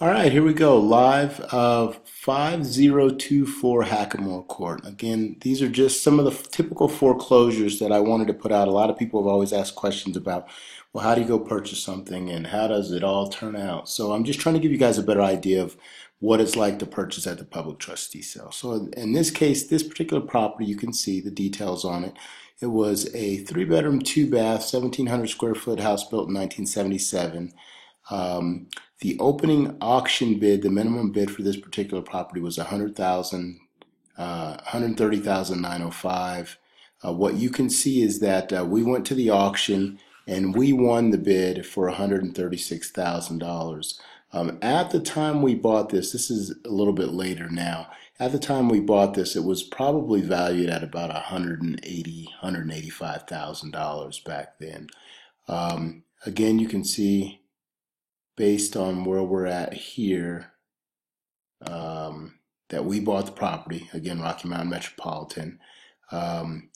All right, here we go. Live of 5024 Hackamore Court. Again, these are just some of the typical foreclosures that I wanted to put out. A lot of people have always asked questions about, well, how do you go purchase something and how does it all turn out? So I'm just trying to give you guys a better idea of what it's like to purchase at the public trustee sale. So in this case, this particular property, you can see the details on it. It was a 3 bedroom, 2 bath, 1,700 square foot house built in 1977. Um, the opening auction bid, the minimum bid for this particular property was 100,000, 130,905. What you can see is that we went to the auction and we won the bid for $136,000. At the time we bought this is a little bit later now. At the time we bought this, it was probably valued at about 180, $185,000 back then. Again, you can see based on where we're at here, that we bought the property, again, Rocky Mountain Metropolitan. Um,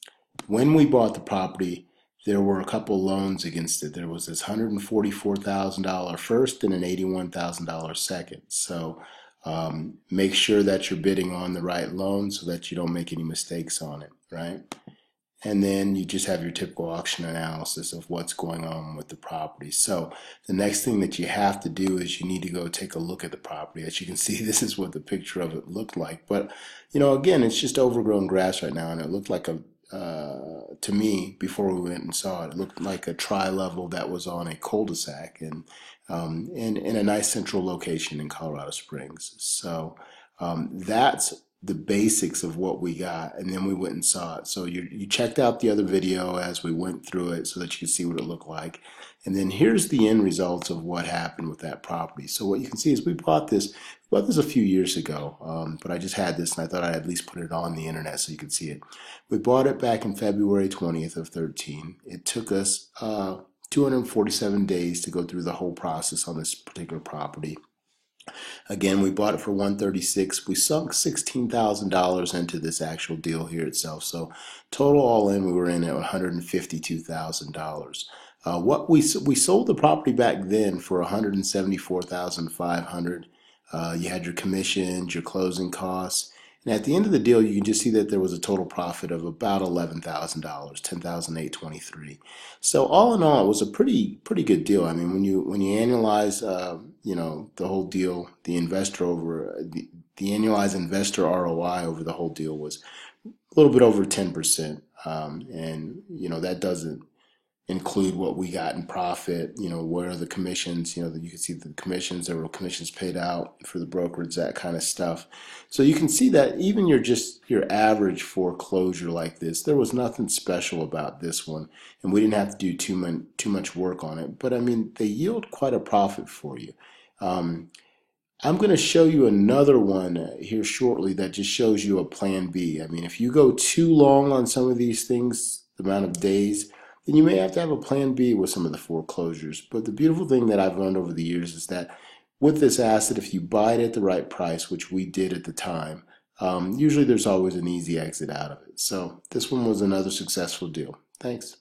when we bought the property, there were a couple loans against it. There was this $144,000 first and an $81,000 second. So make sure that you're bidding on the right loan so that you don't make any mistakes on it, right? And then you just have your typical auction analysis of what's going on with the property. So the next thing that you have to do is you need to go take a look at the property. As you can see, this is what the picture of it looked like. But, again, it's just overgrown grass right now, and it looked like to me, before we went and saw it, it looked like a tri-level that was on a cul-de-sac and in a nice central location in Colorado Springs. So that's the basics of what we got, and then we went and saw it. So you checked out the other video as we went through it so that you could see what it looked like. And then here's the end results of what happened with that property. So what you can see is we bought this a few years ago, but I just had this and I thought I'd at least put it on the internet so you could see it. We bought it back in February 20th of 13. It took us 247 days to go through the whole process on this particular property. Again, we bought it for 136. We sunk $16,000 into this actual deal here itself. So total all in, we were in at $152,000. What we sold the property back then for $174,500. You had your commissions, your closing costs. And at the end of the deal, you can just see that there was a total profit of about $11,000, $10,823. So all in all, it was a pretty good deal. I mean, when you annualize, the whole deal, the annualized investor ROI over the whole deal was a little bit over 10%. And that doesn't include what we got in profit, where are the commissions, you can see the commissions, there were commissions paid out for the brokerage, that kind of stuff. So you can see that even your average foreclosure like this, there was nothing special about this one, and we didn't have to do too much work on it, but I mean, they yield quite a profit for you. I'm going to show you another one here shortly that just shows you a plan B. I mean, if you go too long on some of these things, the amount of days, then you may have to have a plan B with some of the foreclosures. But the beautiful thing that I've learned over the years is that with this asset, if you buy it at the right price, which we did at the time, usually there's always an easy exit out of it. So this one was another successful deal. Thanks.